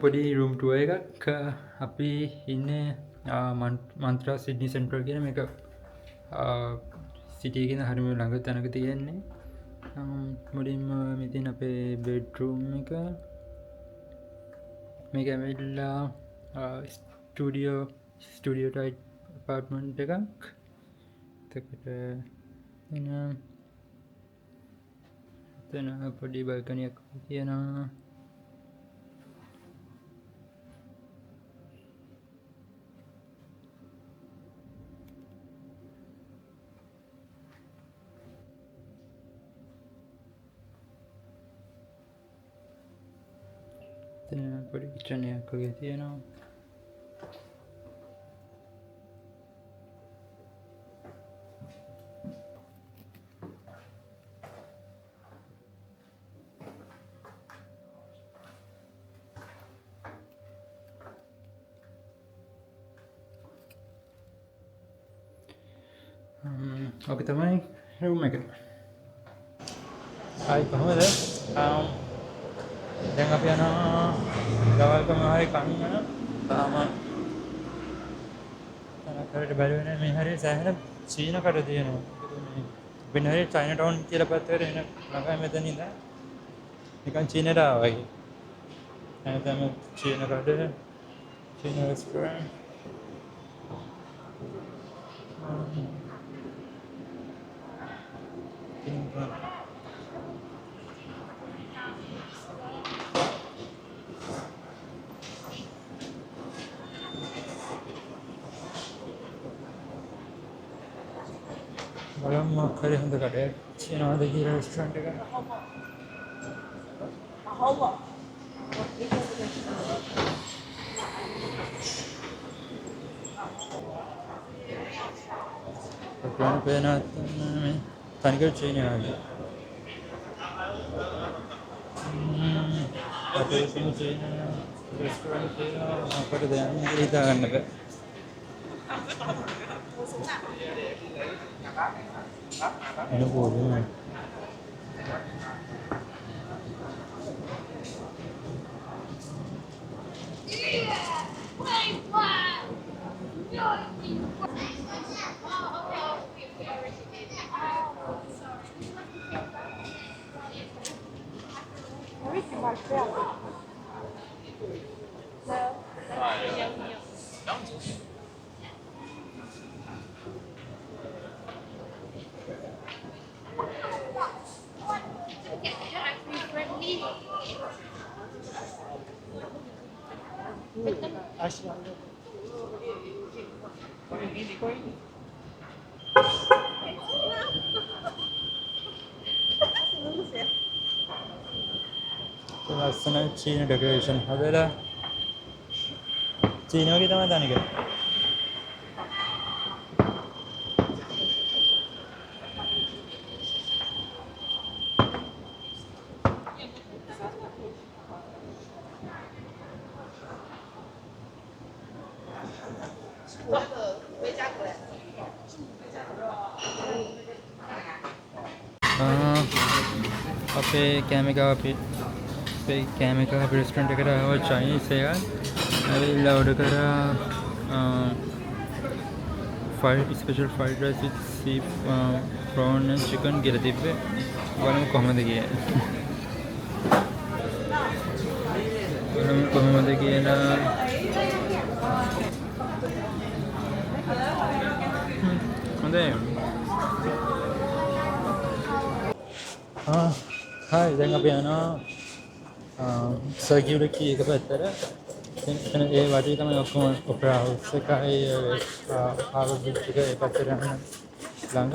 පොඩි රූම් ටුව එකක් අපි ඉන්නේ මන්ත්‍රා සිඩ්නි සෙන්ට්‍රල් කියන එක සිටියගෙන හරිම ළඟ තැනක තියෙන්නේ. මුලින්ම මෙතින් අපේ බෙඩ්රූම් එක මේක ඇමල්ලා ස්ටඩියෝ ටයි් පාර්ට්මන්් එකක් තකට එන පොඩි බල්කනයක් තියෙනවා. පොඩි කිචනයක් වගේ තියෙනවා. ඕක තමයි රූම් එක. හයි කොහොමද? දැන් අපි යනවා දවල්කම හරි කන්න. තාම තනකරට බැලුවේ නැහැ. මේ හරිය සෑහෙන චීන කට තියෙනවා. වෙන හරිය චයිනා ටවුන් කියලා පැත්තට එන ළඟයි මෙතන ඉඳන්. නිකන් චීනට ආවා වගේ. හැමදාම චීන කට චීන රෙස්ටුරන්ට්. බලමු මොකද හොඳ කඩයක් තියෙනවද කියලා රෙස්ටුරන්ට් එක. අපරාණ පේනත් මේ තනිකර චීනය වගේ. අපේ චීන රෙස්ටුරන්ට් තියෙනවා. අපිට දැන් හිතා ගන්න බෑ. Ano po yun? ලස්සන චීන ඩෙකරේෂන් හදලා චීන වගේ තමයි තනික. අපේ කෑම එක අපි රෙස්ටුරන්ට් එකට ආව චයිනීස් එකක්. ඇවිල්ලා ඕඩර් කරා special fried rice with sea prawn and chicken කියලා තිබ්බේ. බලමු කොහොමද කියලා. හොඳයි. හායි දැන් අපි යනවා සර්කියුලර් එක පැත්තට. එතන ඒ වටේ තමයි ඔක්කොම ඔපෙරා හවුස් එකයි හාවර් බ්‍රිජ් එක ඒ පැත්තට යන ළඟ.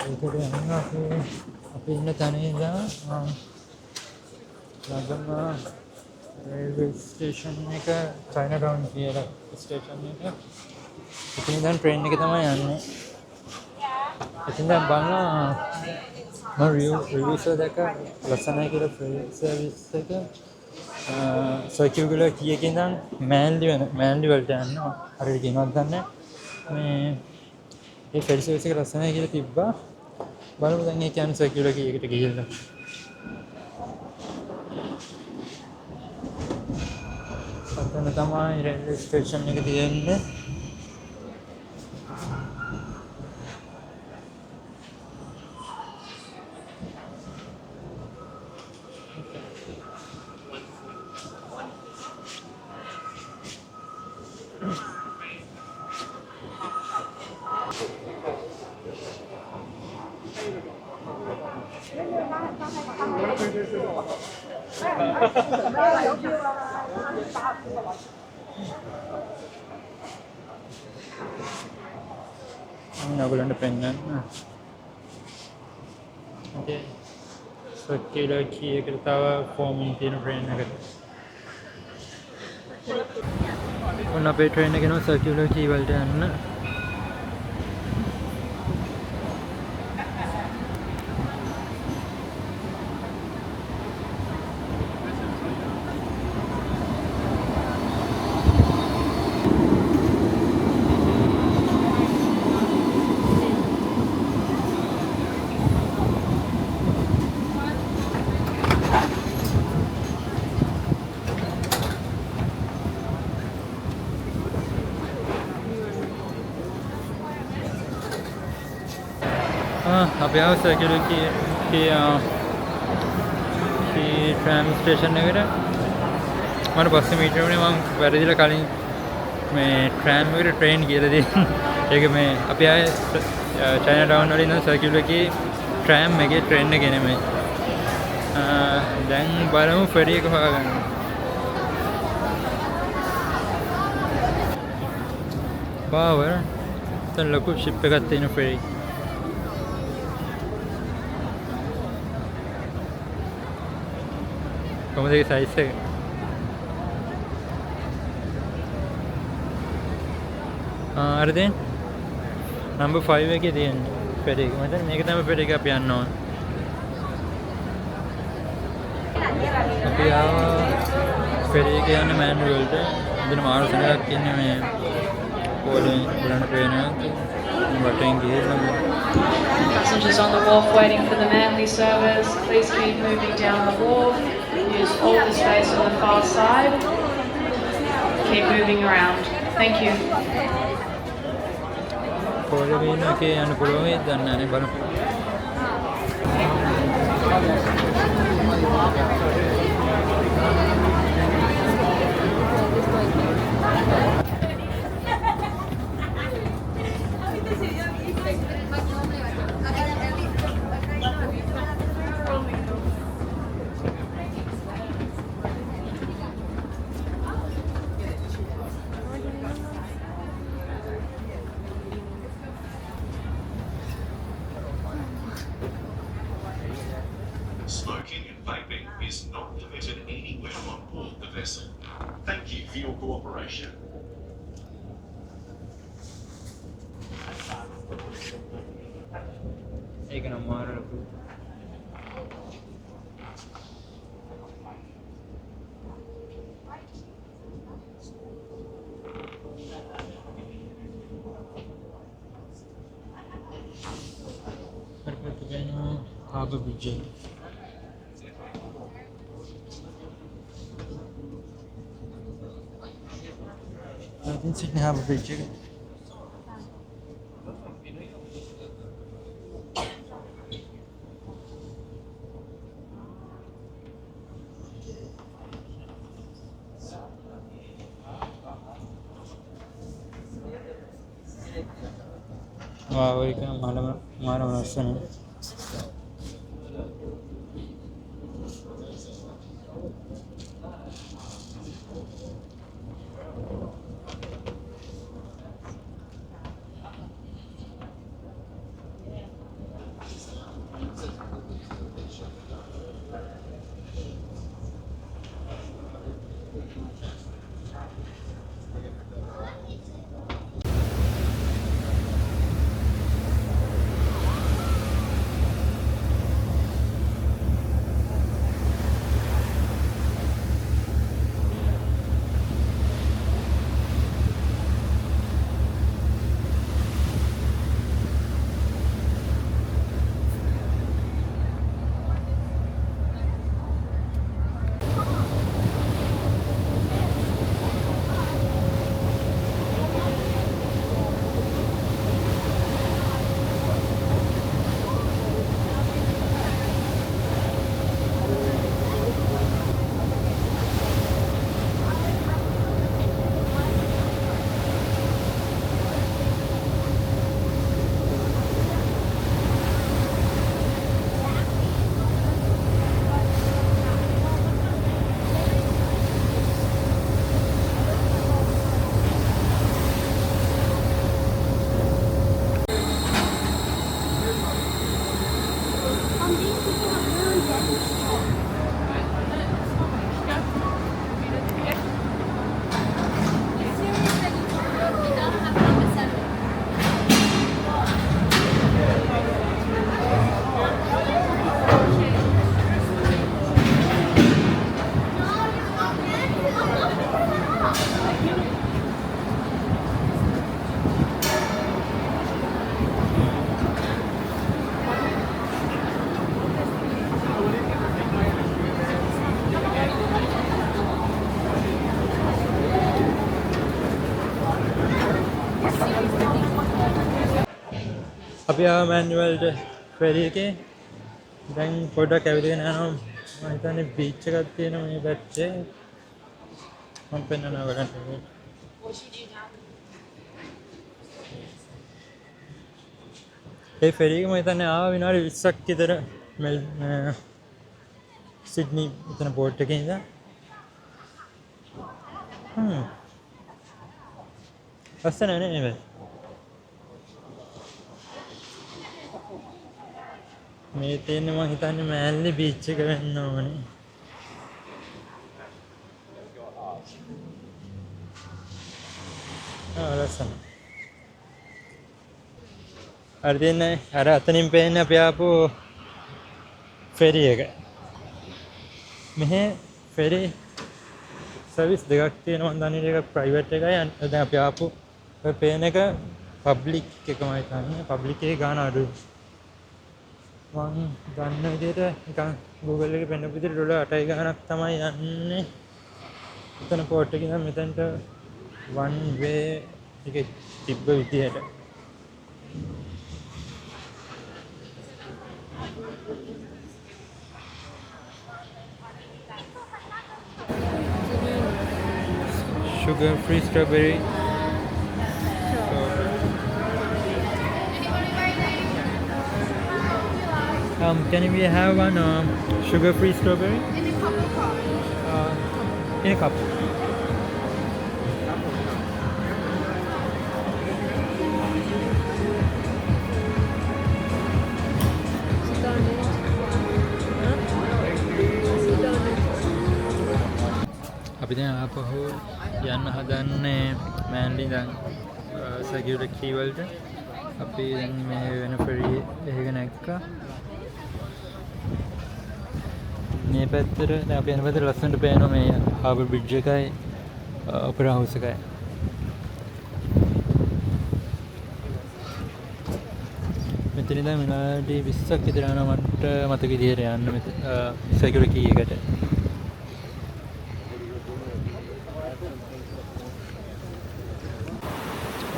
ඒකට යනවා අපි ඉන්න තැන ඉඳලා ළඟම රේල්වේ ස්ටේෂන් එක චයිනා ටවුන් කියලා ස්ටේෂන් එක. ඉතින් දැන් ට්‍රේන් එක තමයි යන්නේ. ඉතින් දැන් බලනවා මම රිවිව්ස් එක ලස්සනයි කියලා ෆ්‍රී සර්විස් එක සර්කියුලර් කීයකින් ඉඳන් මෑන්ලි වලට යනවා. හරියට කියනවත් දන්නේ මේ ඒ ෆෙරි සර්විස් එක ලස්සනයි කියලා තිබ්බා. බලමු දැන් ඒ කියන්නේ සර්කියුලර් කීයකට ගිහිල්ලා. අතන තමයි රේල්වේ ස්ටේෂන් එක තියෙන්නේ. ඔයගොල්ලන්ට පෙන්නන්න. Okay. සර්කියුලර් කී එකට තව ෆෝමින් තියෙන ට්‍රේන් එකට. ඔන්න අපේ ට්‍රේන් එක යනවා සර්කියුලර් කී වලට යන්න. අපි ආව සර්කියුලර් කී ට්‍රෑම් ස්ටේෂන් එකට. මට පස්සේ මීටර වුණේ මම වැරදිලා කලින් මේ ට්‍රෑම් එකට ට්‍රේන් කියලා දෙන්නේ. ඒක මේ අපි ආයේ චයිනා ටවුන් වල ඉඳන් සර්කියුලර් කී ට්‍රෑම් එකේ ට්‍රේන් එක නෙමෙයි. දැන් බලමු ෆෙරි එක හොයාගන්න. බාවර් දැන් ලොකු ෂිප් එකක් තියෙන ෆෙරි. කොහොමද ඒකේ සයිස් එක? අර දැන් නම්බර් 5 එකේ තියෙන්නේ ෆෙරි එක. මම හිතන්නේ මේක තමයි ෆෙරි එක අපි යන්න ඕන. අපි ආවා ෆෙරි එක යන්නේ මෑනුවල්ට. මෙතන මාර්සන් එකක් ඉන්නේ මේ පොලෙන් බලන්න ට්‍රේන් එක. වටෙන් ගිහින් Passengers on the wharf waiting for the Manly service. Please keep moving down the wharf. Use all the space on the far side. Keep moving around. Thank you. පොලෙන් එකේ යන්න පුළුවන් වේද දන්නේ නැහැ බලමු. Smoking and vaping is not permitted anywhere on board the vessel. Thank you for your cooperation. ඒක නම් මාර ලොකු. හරියට ගියනවා හාබර් බ්‍රිජ් එක. I Sydney Harbour Bridge එක. Wow, ඒක මාරම ලස්සනයි. අපි ආව මැන්යුවල්ට ෆෙරි එකේ. දැන් පොඩ්ඩක් ඇවිදගෙන යනවා. මම හිතන්නේ බීච් එකක් තියෙනවා මේ පැත්තේ. මම පෙන්නනවා ඔයාලට. ඒ ෆෙරි එක මම හිතන්නේ ආව විනාඩි 20ක් විතර සිඩ්නි එතන පෝර්ට් එකේ ඉඳන්. ලස්සන නේ මේ. මේ තියෙන්නේ මම හිතන්නේ මෑන්ලි බීච් එක වෙන්න ඕනේ. ලස්සන. අර තියෙන්නේ අර අතනින් පේන්නේ අපි ආපු ෆෙරි එක. මෙහි ෆෙරි සර්විස් දෙකක් තියෙනවා. මම දන්නේ එකක් ප්‍රයිවට් එකයි. දැන් අපි ආපු ඔය පේන එක පබ්ලික් එකමයි තමයි. පබ්ලික් එකේ ගාන අඩුයි. මම දන්න විදිහට නිකන් Google එකේ පෙන්නපු විදිහට ඩොලර් 8යි ගානක් තමයි යන්නේ. එතන පෝර්ට් එකේ ඉඳන් මෙතනට වන් වේ එකේ තිබ්බ විදිහට. Sugar free strawberry. Can we have one sugar free strawberry? In a cup. අපි දැන් ආපහු යන්න හදන්නේ මෑන්ලි ඉඳන් සැකියුරිටි කී වලට. අපි දැන් මේ වෙන ෆෙරි එකක නැග්ගා. මේ පැත්තට දැන් අපි යන පැත්තට ලස්සනට පේනවා මේ හාබර් බ්‍රිජ් එකයි ඔපෙරා හවුස් එකයි. මෙතන ඉඳන් විනාඩි 20ක් විතර යනවා මට මතක විදිහට යන්න මෙතන සෙකියුරිටි කී එකට.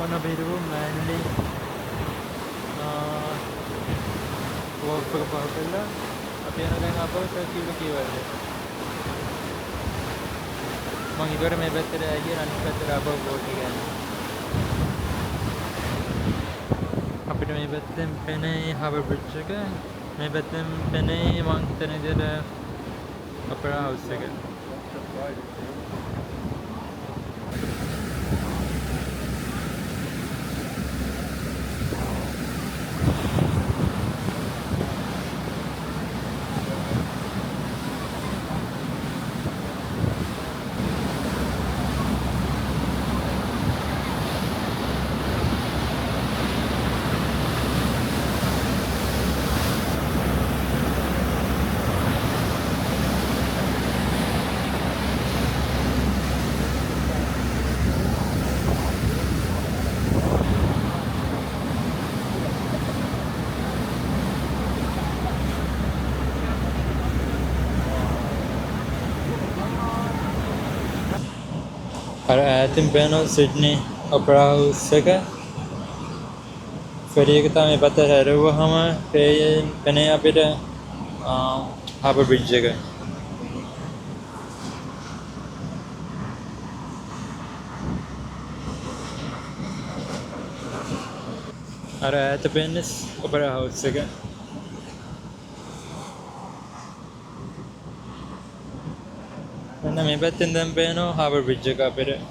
ඔන්න අපි හිටපු මෑන්ලි වෝක් එක පාර කළා. අපි යන දැන් අපව සෙකියුරිටි කී වලට. මම ඊගොඩ මේ පැත්තට ආගිය අනිත් පැත්තට අපව බෝට් එක යනවා. අපිට මේ පැත්තෙන් පෙනේ හාබර් බ්‍රිජ් එක. මේ පැත්තෙන් පෙනේ මං හිතන විදිහට ඔපෙරා හවුස් එක. අර ඈතින් පේන සිඩ්නි ඔපෙරා හවුස් එක. ෆෙරි එක තමයි මේ පැත්තට හැරෙව්වහම පේන්නේ අපිට හාබර් බ්‍රිජ් එක. අර ඈත පේන්නේ ඔපෙරා හවුස් එක. මෙන්න මේ පැත්තෙන් දැන් පේනවා හාබර් බ්‍රිජ් එක අපිට.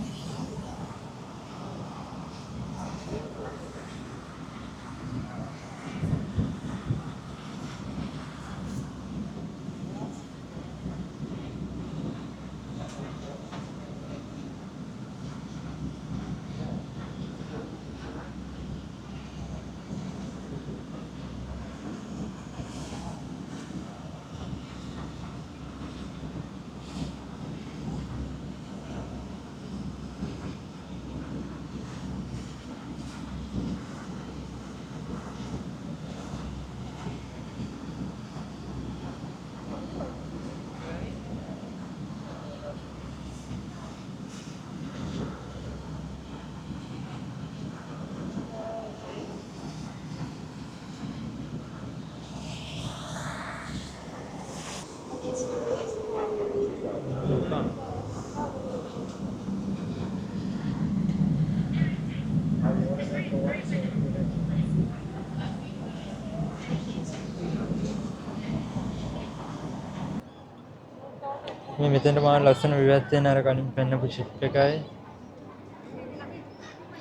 මේ මෙතනට මාර ලස්සන විවැත් තියෙන අර කලින් පෙන්නපු ෂිප් එකයි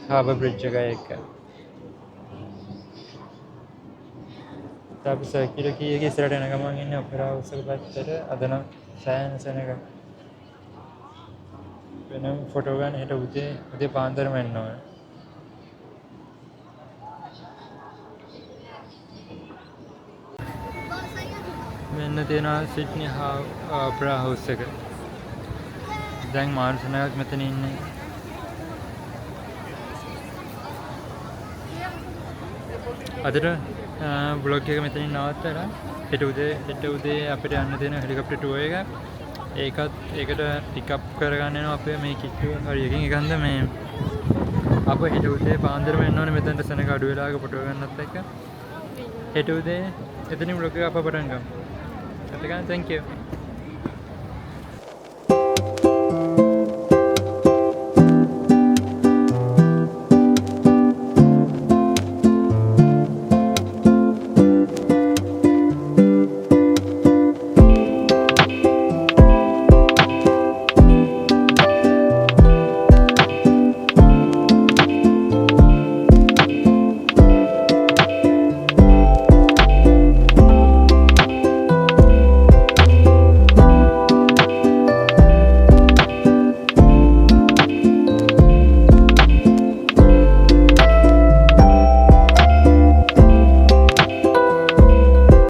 හාබර් බ්‍රිජ් එකයි එක්ක. අපි සර්කියුලර් කී එකේ ඉස්සරහට යන ගමන් ඉන්නේ ඔපෙරා හවුස් එක පැත්තට. අද නම් සෑහෙන සෙනඟ. වෙනම ෆොටෝ ගන්න හෙට උදේ පාන්දරම එන්න ඕන. මෙන්න තියෙනවා සිඩ්නි ඔපෙරා හවුස් එක. දැන් මාරු සෙනඟක් මෙතන ඉන්නේ. අදට බ්ලොග් එක මෙතනින් නවත්තලා හෙට උදේ අපිට යන්න තියෙන හෙලිකොප්ටර් ටුවර් එක. ඒකට පිකප් කරගන්න යනවා අපේ මේ කිට්ටුව හරියකින්. ඒකන්ද මේ අප හෙට උදේ පාන්දරම එන්න ඕනේ මෙතනට සෙනඟ අඩු වෙලාවක ෆොටෝ ගන්නත් එක්ක. හෙට උදේ එතනින් බ්ලොග් එක අප පටන් ගමු. තhank you.